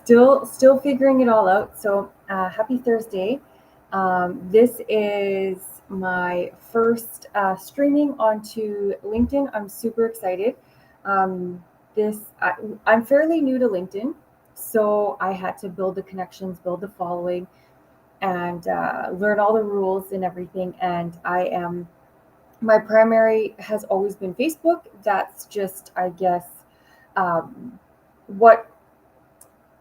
Still figuring it all out. So happy Thursday. This is my first streaming onto LinkedIn. I'm super excited. Um, I'm fairly new to LinkedIn, so I had to build the connections, build the following, and learn all the rules and everything. And my primary has always been Facebook. That's just, I guess, what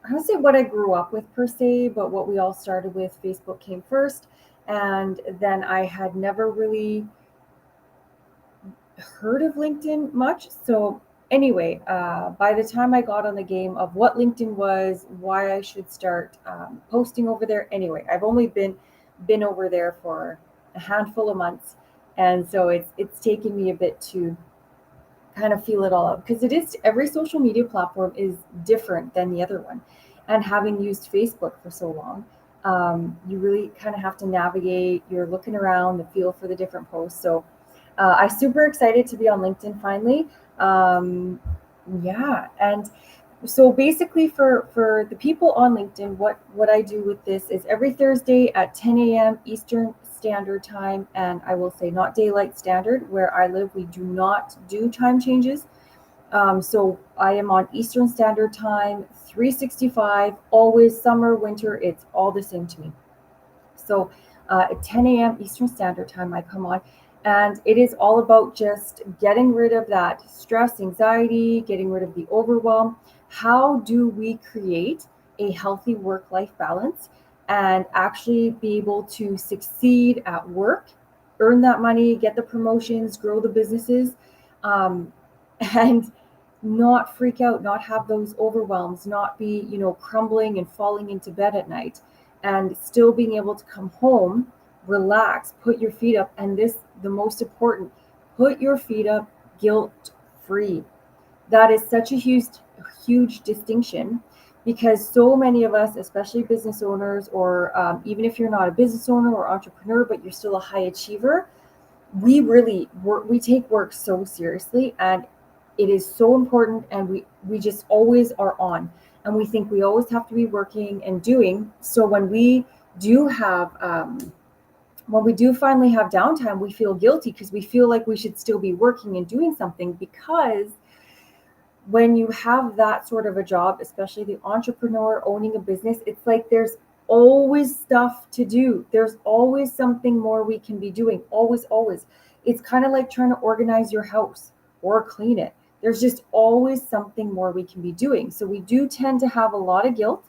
I don't say what I grew up with per se, but what we all started with. Facebook came first, and then I had never really heard of LinkedIn much. So anyway, by the time I got on the game of what LinkedIn was, why I should start posting over there. Anyway, I've only been over there for a handful of months, and so it's taken me a bit to kind of feel it all out, because it is, every social media platform is different than the other one. And having used Facebook for so long, you really kind of have to navigate, you're looking around the feel for the different posts. So I'm super excited to be on LinkedIn finally. Yeah. And so basically, for the people on LinkedIn, what I do with this is every Thursday at 10 a.m. Eastern Standard Time, and I will say not daylight standard. Where I live, we do not do time changes. So I am on Eastern Standard Time, 365, always summer, winter, it's all the same to me. So at 10 a.m. Eastern Standard Time, I come on, and it is all about just getting rid of that stress, anxiety, getting rid of the overwhelm. How do we create a healthy work life balance and actually be able to succeed at work, earn that money, get the promotions, grow the businesses, um, and not freak out, not have those overwhelms, not be, crumbling and falling into bed at night, and still being able to come home, relax, put your feet up, and this, the most important, put your feet up guilt free. That is such a huge distinction, because so many of us, especially business owners, or even if you're not a business owner or entrepreneur, but you're still a high achiever, we really work, we take work so seriously, and it is so important, and we just always are on, and we think we always have to be working and doing. So do have when we do finally have downtime, we feel guilty because we feel like we should still be working and doing something, because when you have that sort of a job, especially the entrepreneur owning a business, it's like there's always stuff to do. There's always something more we can be doing. Always, always. It's kind of like trying to organize your house or clean it. There's just always something more we can be doing. So we do tend to have a lot of guilt,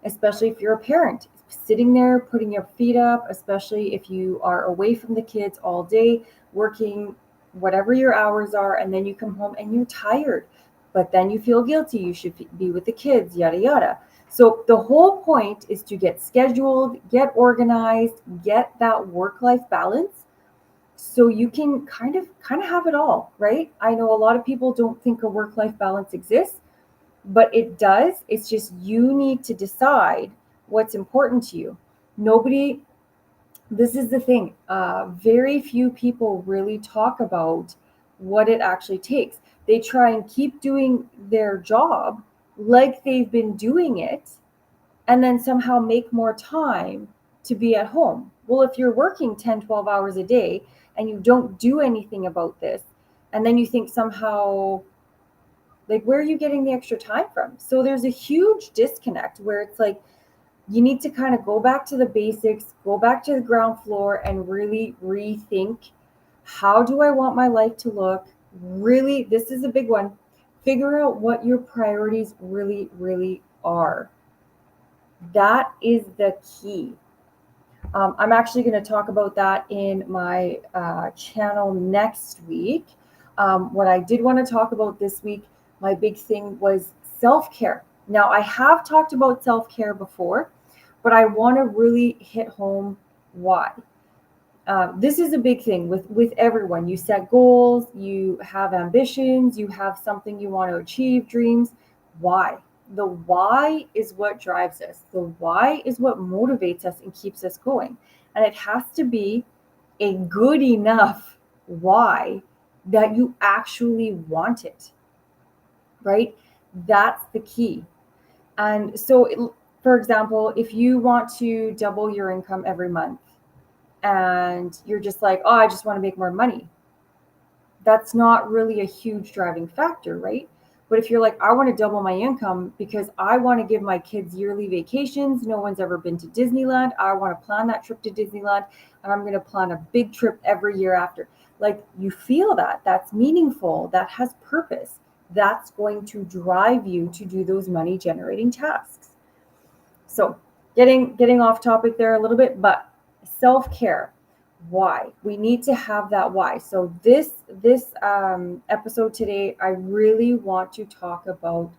especially if you're a parent, sitting there putting your feet up, especially if you are away from the kids all day, working whatever your hours are, and then you come home and you're tired, but then you feel guilty, you should be with the kids, yada yada. So the whole point is to get scheduled, get organized, get that work life balance, so you can kind of have it all, right? I know a lot of people don't think a work life balance exists, but it does. It's just you need to decide what's important to you. Nobody, this is the thing, very few people really talk about what it actually takes. They try and keep doing their job like they've been doing it, and then somehow make more time to be at home. Well, if you're working 10, 12 hours a day and you don't do anything about this, and then you think somehow, like, where are you getting the extra time from? So there's a huge disconnect where it's like you need to kind of go back to the basics, go back to the ground floor, and really rethink, how do I want my life to look? Really, this is a big one. Figure out what your priorities really, really are. That is the key. I'm actually going to talk about that in my channel next week. What I did want to talk about this week, my big thing was self care. Now, I have talked about self care before, but I want to really hit home why. This is a big thing with everyone. You set goals, you have ambitions, you have something you want to achieve, dreams. Why? The why is what drives us. The why is what motivates us and keeps us going. And it has to be a good enough why that you actually want it, right? That's the key. And so, for example, if you want to double your income every month and you're just like, oh, I just want to make more money, that's not really a huge driving factor, right? But if you're like, I want to double my income because I want to give my kids yearly vacations, no one's ever been to Disneyland, I want to plan that trip to Disneyland, and I'm going to plan a big trip every year after. Like, you feel that, that's meaningful, that has purpose. That's going to drive you to do those money generating tasks. So, getting off topic there a little bit, but self-care, why we need to have that why. So this episode today, I really want to talk about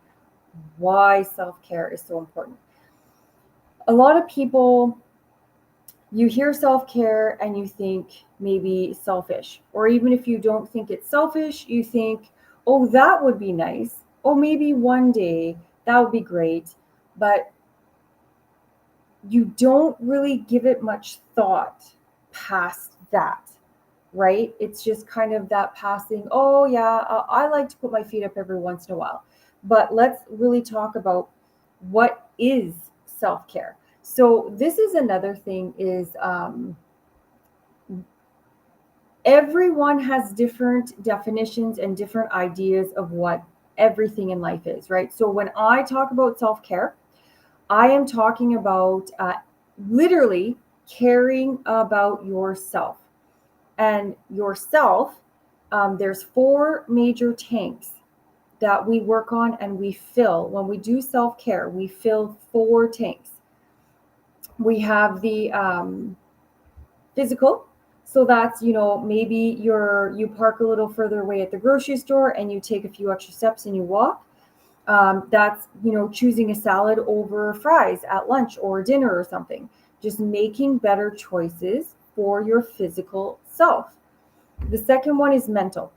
why self-care is so important. A lot of people, you hear self-care and you think maybe selfish, or even if you don't think it's selfish, you think, oh, that would be nice, oh, maybe one day that would be great, but you don't really give it much thought past that, right? It's just kind of that passing, oh, yeah, I like to put my feet up every once in a while. But let's really talk about what is self-care. So this is another thing is everyone has different definitions and different ideas of what everything in life is, right? So when I talk about self-care, I am talking about literally caring about yourself. And yourself, there's four major tanks that we work on and we fill. When we do self care, we fill four tanks. We have the physical. So that's, maybe you park a little further away at the grocery store and you take a few extra steps and you walk. That's, choosing a salad over fries at lunch or dinner or something. Just making better choices for your physical self. The second one is mental.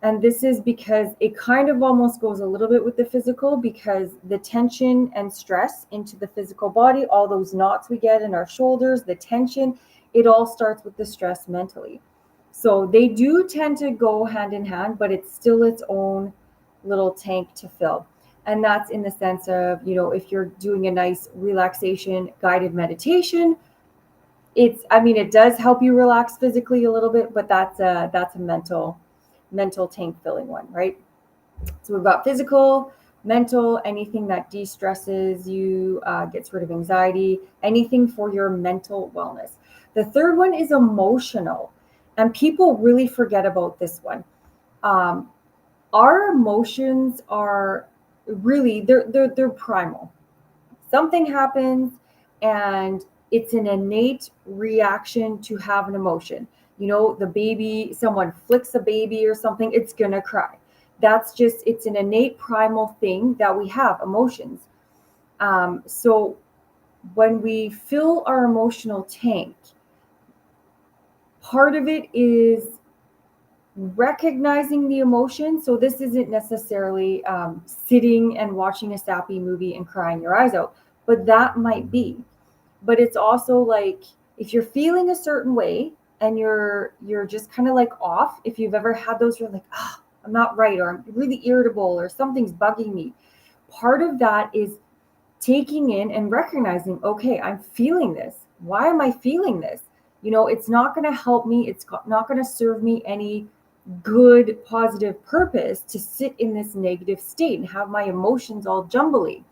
And this is because it kind of almost goes a little bit with the physical, because the tension and stress into the physical body, all those knots we get in our shoulders, the tension, it all starts with the stress mentally. So they do tend to go hand in hand, but it's still its own little tank to fill. And that's in the sense of, if you're doing a nice relaxation guided meditation, it does help you relax physically a little bit, but that's a mental tank filling one, right? So we've got physical, mental, anything that de-stresses you, gets rid of anxiety, anything for your mental wellness. The third one is emotional, and people really forget about this one. Our emotions are really, they're primal. Something happens and it's an innate reaction to have an emotion. The baby, someone flicks a baby or something, it's gonna cry. It's an innate primal thing that we have, emotions. So when we fill our emotional tank, part of it is recognizing the emotion. So this isn't necessarily sitting and watching a sappy movie and crying your eyes out, but that might be. But it's also like, if you're feeling a certain way and you're just kind of like off, if you've ever had those, you're like, I'm not right, or I'm really irritable, or something's bugging me. Part of that is taking in and recognizing, okay, I'm feeling this. Why am I feeling this? It's not going to help me. It's not going to serve me any good, positive purpose to sit in this negative state and have my emotions all jumbly.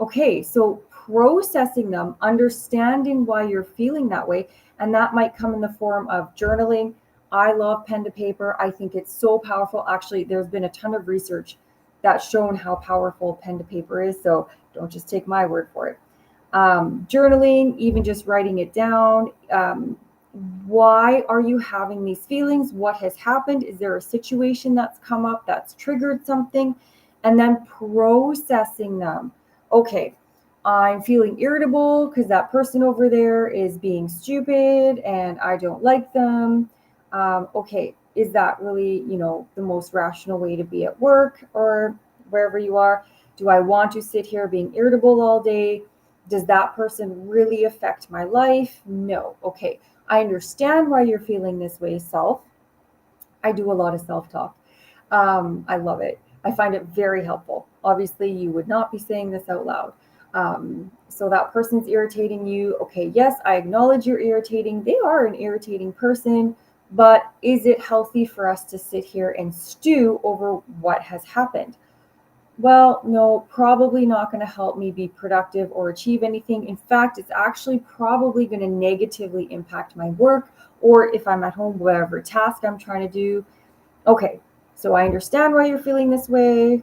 Okay, so processing them, understanding why you're feeling that way, and that might come in the form of journaling. I love pen to paper. I think it's so powerful. Actually, there's been a ton of research that's shown how powerful pen to paper is, so don't just take my word for it. Journaling, even just writing it down. Why are you having these feelings? What has happened? Is there a situation that's come up that's triggered something? And then processing them. Okay, I'm feeling irritable because that person over there is being stupid and I don't like them. Okay, is that really, the most rational way to be at work or wherever you are? Do I want to sit here being irritable all day? Does that person really affect my life? No. Okay, I understand why you're feeling this way, self. I do a lot of self-talk. I love it. I find it very helpful. Obviously, you would not be saying this out loud. So that person's irritating you. Okay, yes, I acknowledge you're irritating. They are an irritating person, but is it healthy for us to sit here and stew over what has happened? Well, no, probably not going to help me be productive or achieve anything. In fact, it's actually probably going to negatively impact my work, or if I'm at home, whatever task I'm trying to do. Okay, so I understand why you're feeling this way.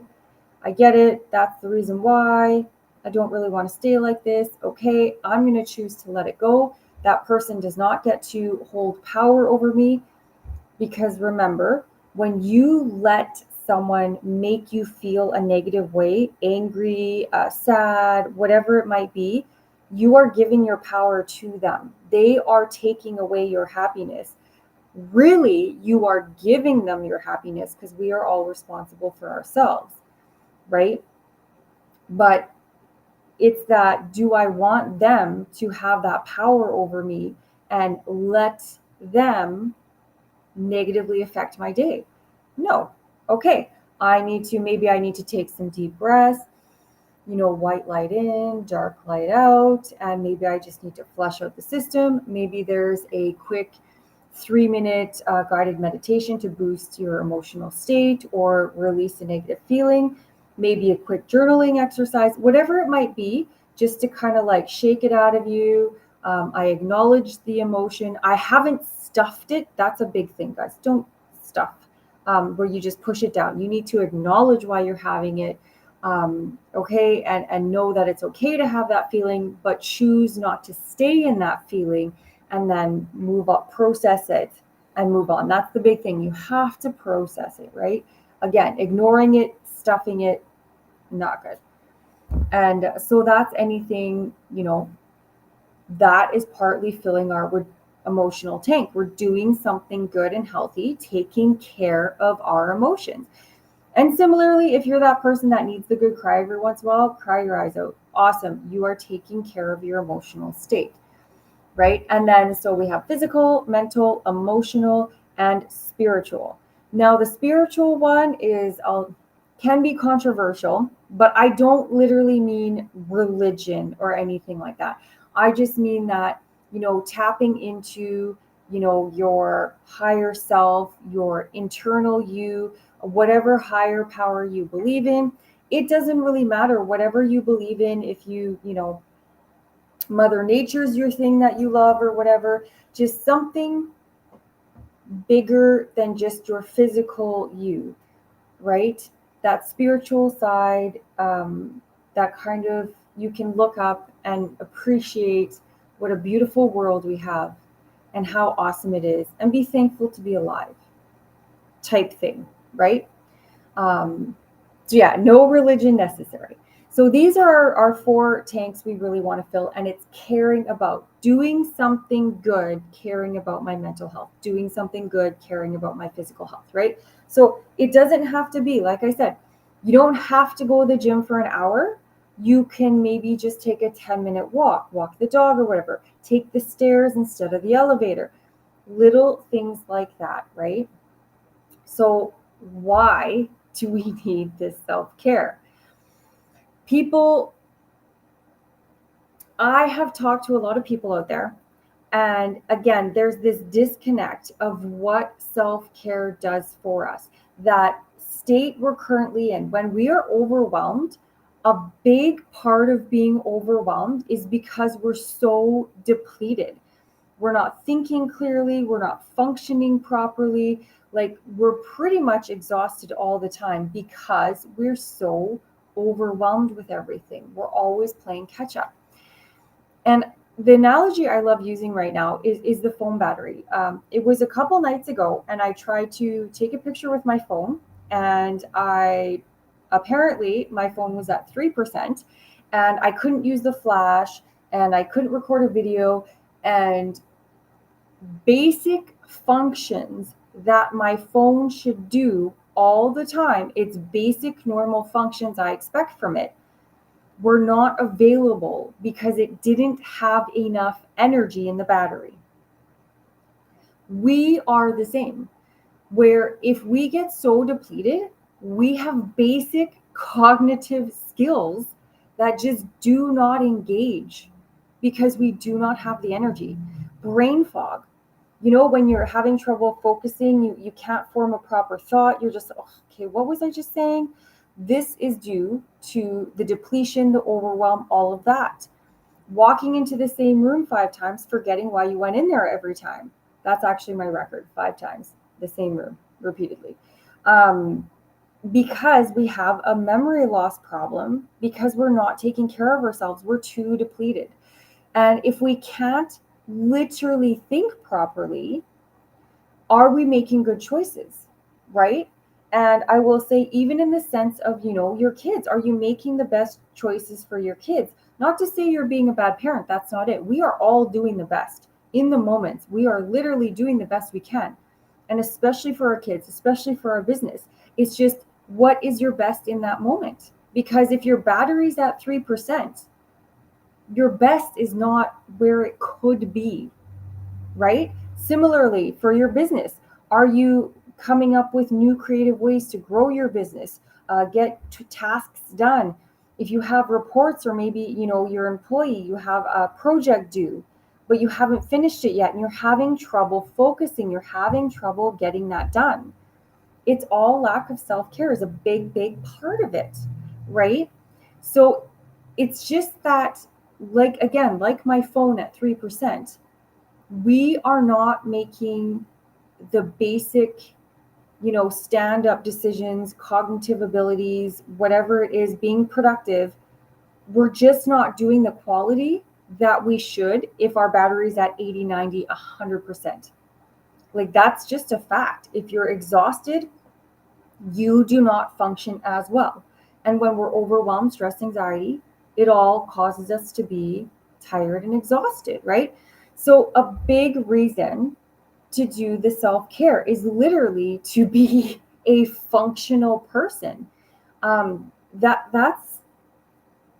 I get it. That's the reason why. I don't really want to stay like this. Okay, I'm going to choose to let it go. That person does not get to hold power over me, because remember, when you let someone make you feel a negative way, angry, sad, whatever it might be, you are giving your power to them. They are taking away your happiness. Really, you are giving them your happiness, because we are all responsible for ourselves, right? But it's that, do I want them to have that power over me and let them negatively affect my day? No. Okay. Maybe I need to take some deep breaths, white light in, dark light out, and maybe I just need to flush out the system. Maybe there's a quick 3-minute guided meditation to boost your emotional state or release a negative feeling. Maybe a quick journaling exercise, whatever it might be, just to kind of like shake it out of you. I acknowledge the emotion. I haven't stuffed it. That's a big thing, guys. Don't stuff where you just push it down. You need to acknowledge why you're having it. Okay, and know that it's okay to have that feeling, but choose not to stay in that feeling, and then move up, process it, and move on. That's the big thing. You have to process it, right? Again, ignoring it, stuffing it, not good. And so that's anything, that is partly filling our emotional tank. We're doing something good and healthy, taking care of our emotions. And similarly, if you're that person that needs the good cry every once in a while, cry your eyes out. Awesome. You are taking care of your emotional state, right? And then so we have physical, mental, emotional, and spiritual. Now, the spiritual one can be controversial, but I don't literally mean religion or anything like that. I just mean that, tapping into, your higher self, your internal you, whatever higher power you believe in. It doesn't really matter whatever you believe in. If Mother Nature's your thing that you love or whatever, just something bigger than just your physical you, right? That spiritual side, that kind of, you can look up and appreciate what a beautiful world we have and how awesome it is, and be thankful to be alive type thing, right? So yeah, no religion necessary. So these are our 4 tanks we really want to fill, and it's caring about doing something good, caring about my mental health, doing something good, caring about my physical health, right? So it doesn't have to be, like I said, you don't have to go to the gym for an hour. You can maybe just take a 10-minute walk the dog or whatever, take the stairs instead of the elevator, little things like that, right? So why do we need this self-care? I have talked to a lot of people out there, and again, there's this disconnect of what self-care does for us. That state we're currently in, when we are overwhelmed, a big part of being overwhelmed is because we're so depleted. We're not thinking clearly, we're not functioning properly. Like, we're pretty much exhausted all the time because we're so overwhelmed with everything. We're always playing catch up. And the analogy I love using right now is the phone battery. It was a couple nights ago, and I tried to take a picture with my phone, and apparently my phone was at 3%, and I couldn't use the flash, and I couldn't record a video, and basic functions that my phone should do all the time, its basic normal functions I expect from it, were not available because it didn't have enough energy in the battery. We are the same, where if we get so depleted, We have basic cognitive skills that just do not engage because we do not have the energy. Brain fog. You know, when you're having trouble focusing, you can't form a proper thought. You're just, oh, okay, what was I just saying? This is due to the depletion, the overwhelm, all of that. Walking into the same room 5 times, forgetting why you went in there every time. That's actually my record, 5 times, the same room, repeatedly. Um, because we have a memory loss problem, because we're not taking care of ourselves, we're too depleted. And if we can't literally think properly, are we making good choices? Right? And I will say, even in the sense of, your kids, are you making the best choices for your kids? Not to say you're being a bad parent, that's not it. We are all doing the best in the moments. We are literally doing the best we can. And especially for our kids, especially for our business, it's just, what is your best in that moment? Because if your battery's at 3%, your best is not where it could be, right? Similarly, for your business, are you coming up with new creative ways to grow your business, get tasks done? If you have reports, or maybe, your employee, you have a project due, but you haven't finished it yet and you're having trouble focusing, you're having trouble getting that done. It's all lack of self-care is a big, big part of it, right? So it's just that, like, again, like my phone at 3%, we are not making the basic, stand up decisions, cognitive abilities, whatever it is, being productive. We're just not doing the quality that we should if our battery's at 80, 90, 100%. Like, that's just a fact. If you're exhausted, you do not function as well. And when we're overwhelmed, stress, anxiety, it all causes us to be tired and exhausted, right? So, a big reason to do the self care is literally to be a functional person. That's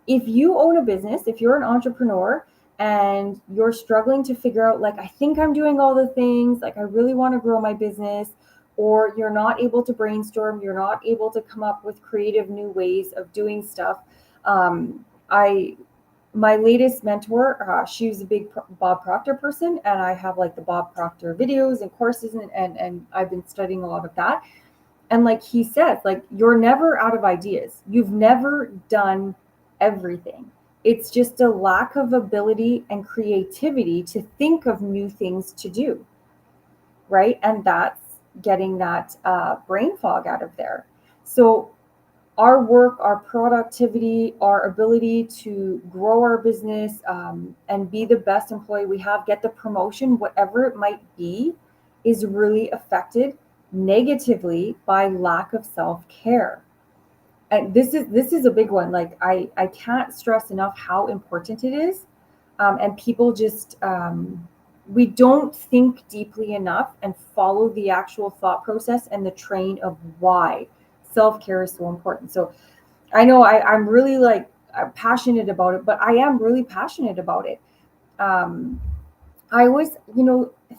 if you own a business, if you're an entrepreneur and you're struggling to figure out, like, I think I'm doing all the things, like, I really want to grow my business, or you're not able to brainstorm, you're not able to come up with creative new ways of doing stuff. I My latest mentor, she was a big Bob Proctor person, and I have like the Bob Proctor videos and courses, and I've been studying a lot of that. And like he says, like, you're never out of ideas. You've never done everything. It's just a lack of ability and creativity to think of new things to do, right? And that's getting that brain fog out of there. So our work, our productivity, our ability to grow our business, and be the best employee we have, get the promotion, whatever it might be, is really affected negatively by lack of self-care. And this is a big one. Like, I can't stress enough how important it is. And people just, we don't think deeply enough and follow the actual thought process and the train of why self-care is so important. So I know I'm really, like, I'm passionate about it, but I am really passionate about it. Um, I always,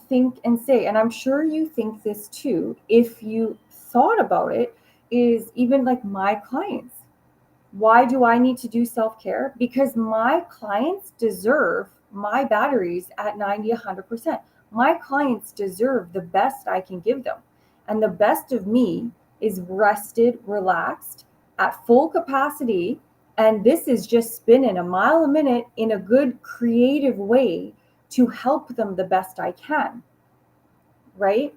think and say, and I'm sure you think this too, if you thought about it, is even like my clients. Why do I need to do self care? Because my clients deserve my batteries at 90, 100%. My clients deserve the best I can give them. And the best of me is rested, relaxed, at full capacity. And this is just spinning a mile a minute in a good, creative way to help them the best I can. Right?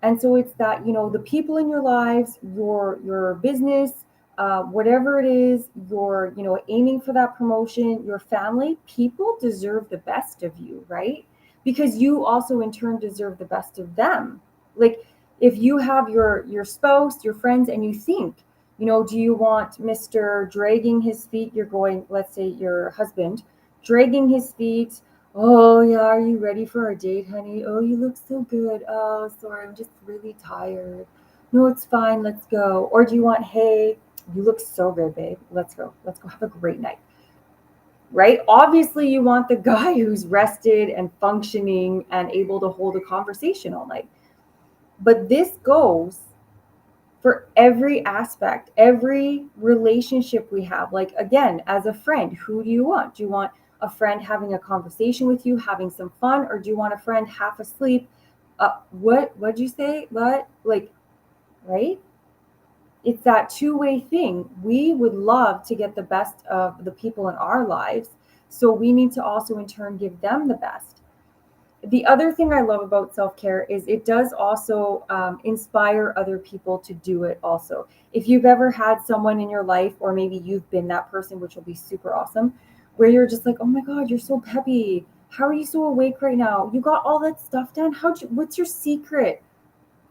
And so it's that, the people in your lives, your business, whatever it is, you're, aiming for that promotion, your family, people deserve the best of you, right? Because you also in turn deserve the best of them. Like, if you have your spouse, your friends, and you think, do you want Mr. dragging his feet? You're going, let's say your husband, dragging his feet. Oh, yeah, are you ready for our date, honey? Oh, you look so good. Oh, sorry, I'm just really tired. No, it's fine. Let's go. Or do you want, hey, you look so good, babe. Let's go. Let's go have a great night. Right? Obviously, you want the guy who's rested and functioning and able to hold a conversation all night. But this goes for every aspect, every relationship we have. Like, again, as a friend, who do you want? Do you want a friend having a conversation with you, having some fun, or do you want a friend half asleep? What'd you say? What? Like, right? It's that two-way thing. We would love to get the best of the people in our lives, so we need to also in turn give them the best. The other thing I love about self-care is it does also inspire other people to do it also. If you've ever had someone in your life, or maybe you've been that person, which will be super awesome, where you're just like, oh my God, you're so peppy. How are you so awake right now? You got all that stuff done. What's your secret?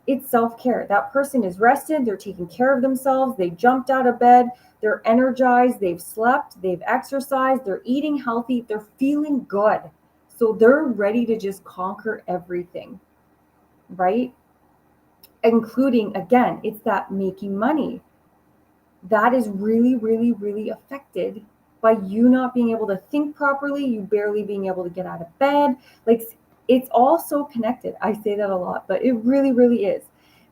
It's self-care. That person is rested, they're taking care of themselves, they jumped out of bed, they're energized, they've slept, they've exercised, they're eating healthy, they're feeling good. So they're ready to just conquer everything, right? Including, again, it's that making money. That is really, really, really affected by you not being able to think properly, you barely being able to get out of bed. Like, it's all so connected. I say that a lot, but it really, really is.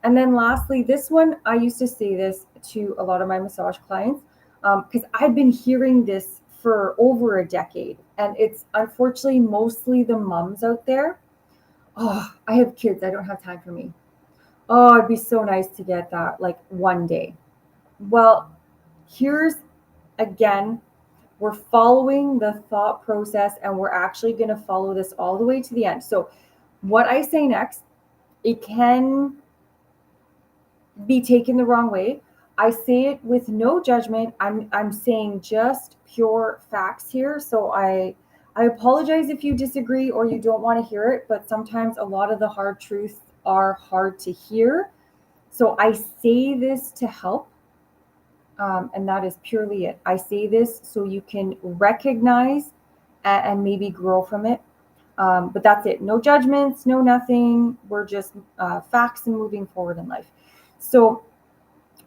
And then lastly, this one, I used to say this to a lot of my massage clients because I've been hearing this for over a decade. And it's unfortunately mostly the moms out there. Oh, I have kids. I don't have time for me. Oh, it'd be so nice to get that like one day. Well, here's again, we're following the thought process and we're actually going to follow this all the way to the end. So, what I say next, it can be taken the wrong way. I say it with no judgment. I'm saying just pure facts here. So I apologize if you disagree or you don't want to hear it, but sometimes a lot of the hard truths are hard to hear. So I say this to help, and that is purely it. I say this so you can recognize and maybe grow from it. But that's it. No judgments, no nothing. We're just facts and moving forward in life. So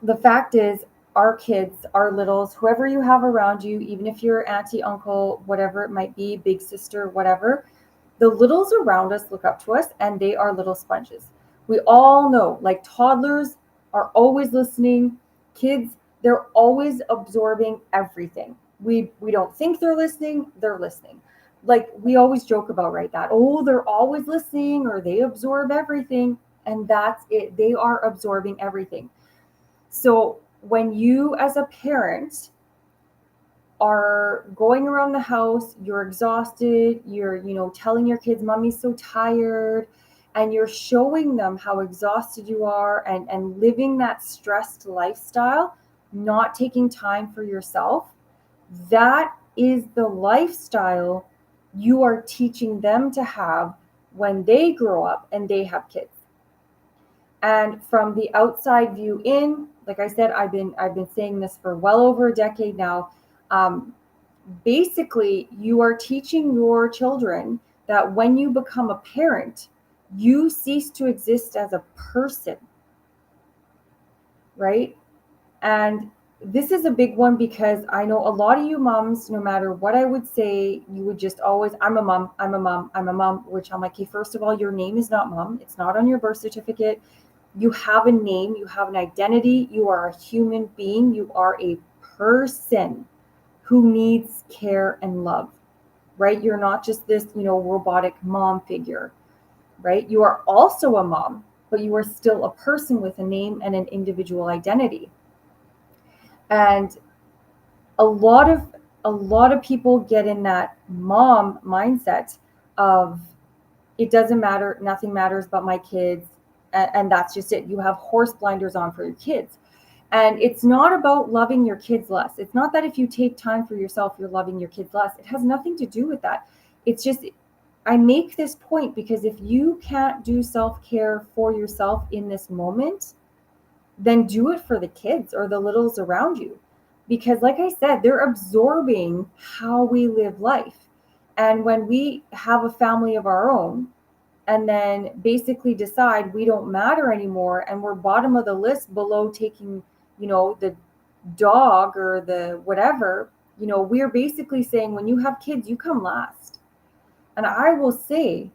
the fact is, our kids, our littles, whoever you have around you, even if you're auntie, uncle, whatever it might be, big sister, whatever, the littles around us look up to us and they are little sponges. We all know, like toddlers are always listening, kids, they're always absorbing everything. We don't think they're listening, they're listening. Like we always joke about, right? That, oh, they're always listening or they absorb everything. And that's it. They are absorbing everything. So when you as a parent are going around the house, you're exhausted, you're, telling your kids, mommy's so tired, and you're showing them how exhausted you are and living that stressed lifestyle, not taking time for yourself, that is the lifestyle you are teaching them to have when they grow up and they have kids. And from the outside view in, like I said, I've been saying this for well over a decade now. Basically, you are teaching your children that when you become a parent, you cease to exist as a person, right? And this is a big one because I know a lot of you moms, no matter what I would say, you would just always, I'm a mom, I'm a mom, I'm a mom, which I'm like, okay, first of all, your name is not mom. It's not on your birth certificate. You have a name, you have an identity, you are a human being, you are a person who needs care and love, right? You're not just this, robotic mom figure, right? You are also a mom, but you are still a person with a name and an individual identity. And a lot of people get in that mom mindset of it doesn't matter, nothing matters but my kids, and that's just it. You have horse blinders on for your kids. And it's not about loving your kids less. It's not that if you take time for yourself, you're loving your kids less. It has nothing to do with that. It's just, I make this point because if you can't do self-care for yourself in this moment, then do it for the kids or the littles around you. Because, like I said, they're absorbing how we live life. And when we have a family of our own, and then basically decide we don't matter anymore and we're bottom of the list below taking, the dog or the whatever, we're basically saying when you have kids, you come last. And I will say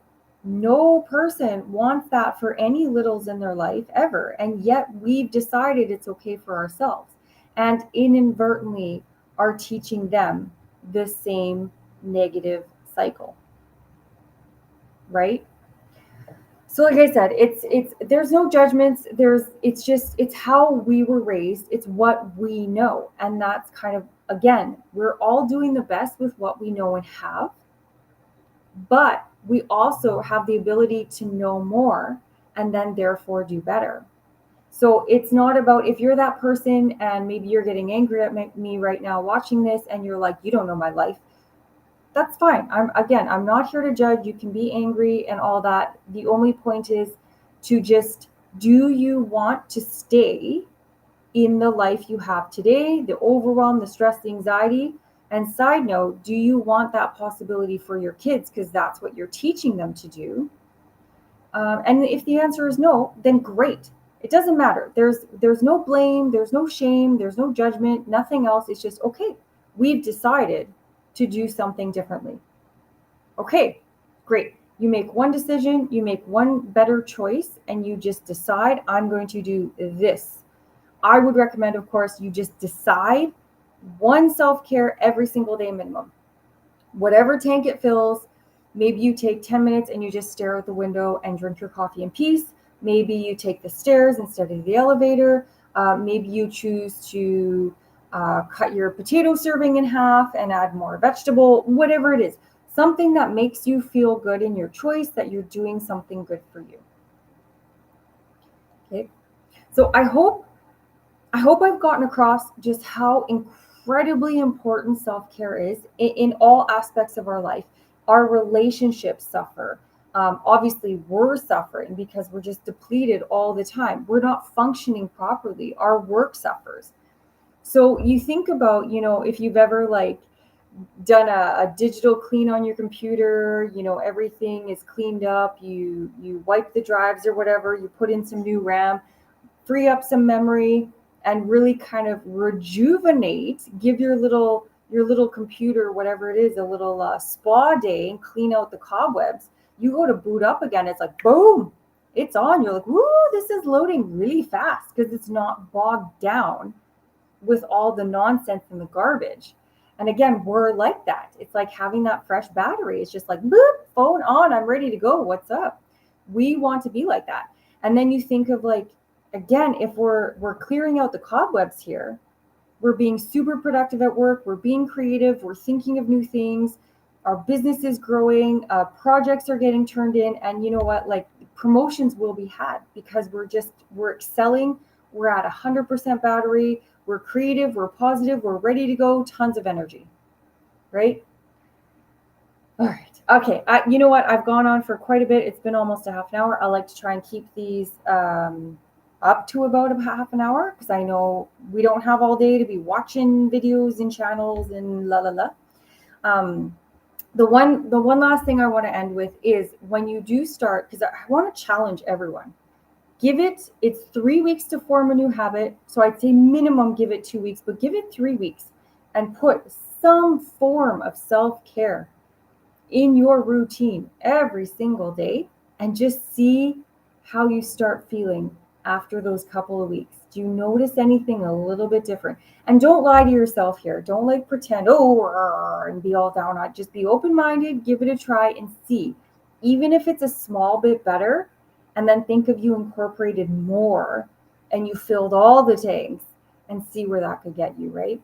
No person wants that for any littles in their life ever. And yet we've decided it's okay for ourselves and inadvertently are teaching them the same negative cycle, right? So like I said, it's there's no judgments. It's how we were raised. It's what we know. And that's kind of, again, we're all doing the best with what we know and have, but we also have the ability to know more and then therefore do better. So it's not about, if you're that person and maybe you're getting angry at me right now watching this and you're like, you don't know my life. That's fine. I'm not here to judge. You can be angry and all that. The only point is to just, do you want to stay in the life you have today, the overwhelm, the stress, the anxiety? And side note, do you want that possibility for your kids? Because that's what you're teaching them to do. And if the answer is no, then great. It doesn't matter. There's no blame, there's no shame, there's no judgment, nothing else. It's just, okay, we've decided to do something differently. Okay, great. You make one decision, you make one better choice, and you just decide, I'm going to do this. I would recommend, of course, you just decide one self-care every single day minimum. Whatever tank it fills, maybe you take 10 minutes and you just stare out the window and drink your coffee in peace. Maybe you take the stairs instead of the elevator. Maybe you choose to cut your potato serving in half and add more vegetable, whatever it is. Something that makes you feel good in your choice, that you're doing something good for you. Okay. So I hope I've gotten across just how incredibly important self-care is in all aspects of our life. Our relationships suffer. Obviously, we're suffering because we're just depleted all the time. We're not functioning properly. Our work suffers. So you think about, if you've ever like done a digital clean on your computer, everything is cleaned up. You wipe the drives or whatever. You put in some new RAM, free up some memory, and really kind of rejuvenate, give your little computer, whatever it is, a little spa day and clean out the cobwebs. You go to boot up again, it's like boom, it's on. You're like, woo, this is loading really fast because it's not bogged down with all the nonsense and the garbage. And again, we're like that. It's like having that fresh battery. It's just like, boop, phone on, I'm ready to go, what's up? We want to be like that. And then you think of like, again, if we're clearing out the cobwebs here, we're being super productive at work, we're being creative, we're thinking of new things, our business is growing, projects are getting turned in, and you know what, like promotions will be had because we're excelling, we're at 100% battery, we're creative, we're positive, we're ready to go, tons of energy, right? All right. Okay. You know what? I've gone on for quite a bit. It's been almost a half an hour. I like to try and keep these up to about a half an hour because I know we don't have all day to be watching videos and channels and la la la. The one last thing I want to end with is when you do start, because I want to challenge everyone. It's 3 weeks to form a new habit. So I'd say minimum give it 2 weeks, but give it 3 weeks and put some form of self-care in your routine every single day and just see how you start feeling after those couple of weeks. Do you notice anything a little bit different? And don't lie to yourself here. Don't like pretend, and be all down on it. Just be open-minded, give it a try and see. Even if it's a small bit better, and then think of you incorporated more and you filled all the tanks and see where that could get you, right?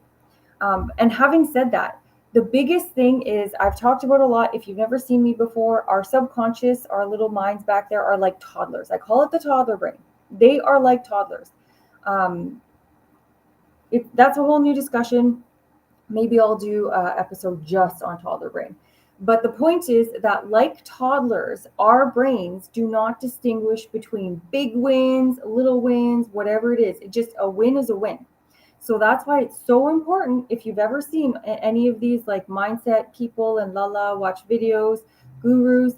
And having said that, the biggest thing is I've talked about a lot. If you've never seen me before, our subconscious, our little minds back there are like toddlers. I call it the toddler brain. They are like toddlers. That's a whole new discussion. Maybe I'll do an episode just on toddler brain. But the point is that like toddlers, our brains do not distinguish between big wins, little wins, whatever it is. It just, a win is a win. So that's why it's so important. If you've ever seen any of these like mindset people and watch videos, gurus,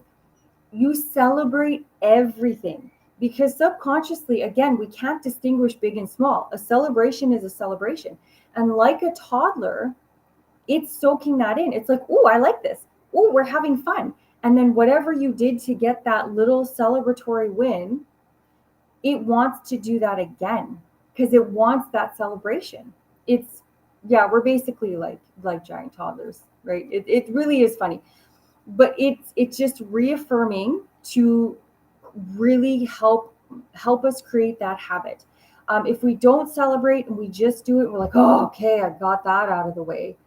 you celebrate everything because subconsciously, again, we can't distinguish big and small. A celebration is a celebration. And like a toddler, it's soaking that in. It's like, oh, I like this. Oh, we're having fun. And then whatever you did to get that little celebratory win, it wants to do that again because it wants that celebration. It's, yeah, we're basically like giant toddlers, right? It really is funny, but it's just reaffirming to really help us create that habit. If we don't celebrate and we just do it, we're like, oh, okay, I got that out of the way.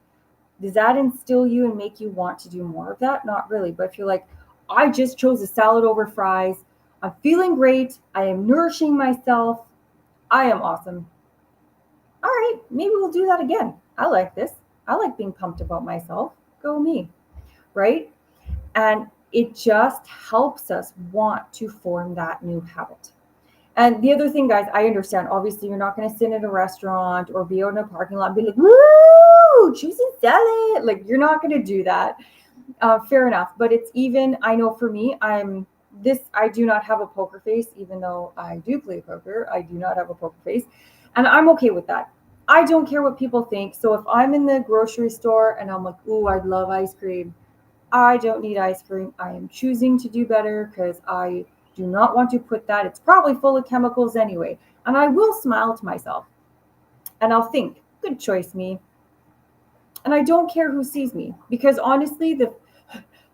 Does that instill you and make you want to do more of that? Not really. But if you're like, I just chose a salad over fries, I'm feeling great, I am nourishing myself, I am awesome. All right, maybe we'll do that again. I like this. I like being pumped about myself. Go me, right? And it just helps us want to form that new habit. And the other thing, guys, I understand. Obviously, you're not going to sit in a restaurant or be out in a parking lot and be like, woo, choosing salad. Like, you're not going to do that. Fair enough. But it's even, I know for me, I do not have a poker face, even though I do play poker. I do not have a poker face. And I'm okay with that. I don't care what people think. So if I'm in the grocery store and I'm like, ooh, I'd love ice cream, I don't need ice cream. I am choosing to do better because I do not want to put that. It's probably full of chemicals anyway. And I will smile to myself and I'll think, good choice, me. And I don't care who sees me because honestly, the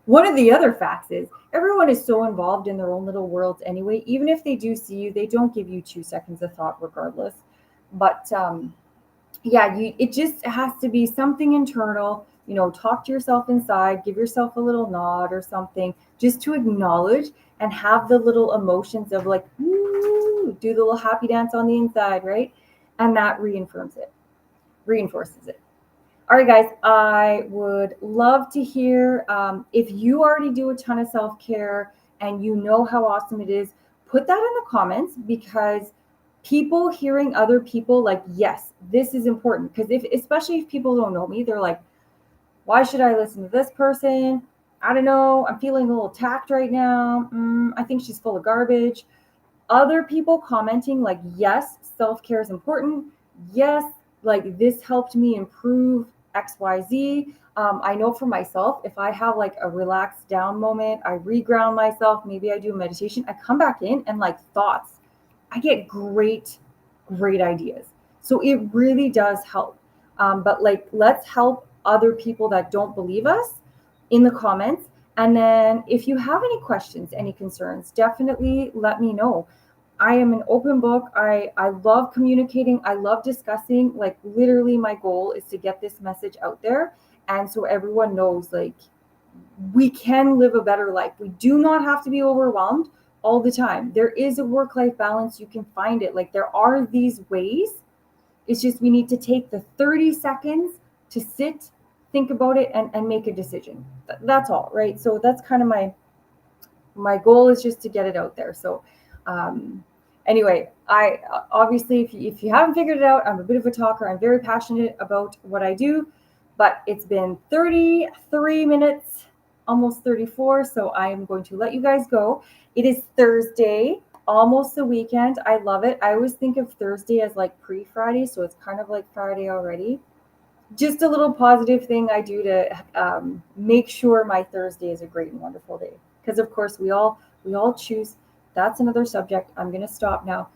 one of the other facts is everyone is so involved in their own little worlds anyway. Even if they do see you, they don't give you 2 seconds of thought regardless. But yeah, it just has to be something internal. Talk to yourself inside, give yourself a little nod or something, just to acknowledge and have the little emotions of like, woo, do the little happy dance on the inside, right? And that reinforces it. All right, guys, I would love to hear if you already do a ton of self-care and you know how awesome it is, put that in the comments because people hearing other people like, yes, this is important. Because especially if people don't know me, they're like, why should I listen to this person? I don't know. I'm feeling a little attacked right now. I think she's full of garbage. Other people commenting like, yes, self-care is important. Yes, like this helped me improve XYZ. I know for myself, if I have like a relaxed down moment, I reground myself, maybe I do a meditation, I come back in and like thoughts, I get great ideas. So it really does help. But like, let's help other people that don't believe us in the comments. And then if you have any questions, any concerns, definitely let me know. I am an open book. I love communicating. I love discussing. Like literally my goal is to get this message out there. And so everyone knows like we can live a better life. We do not have to be overwhelmed all the time. There is a work-life balance. You can find it. Like there are these ways. It's just we need to take the 30 seconds to sit, think about it, and make a decision. That's all, right? So that's kind of my goal is just to get it out there. So anyway, I obviously, if you haven't figured it out, I'm a bit of a talker. I'm very passionate about what I do, but it's been 33 minutes, almost 34. So I am going to let you guys go. It is Thursday, almost the weekend. I love it. I always think of Thursday as like pre-Friday, so it's kind of like Friday already. Just a little positive thing I do to make sure my Thursday is a great and wonderful day. Because of course we all choose. That's another subject. I'm going to stop now.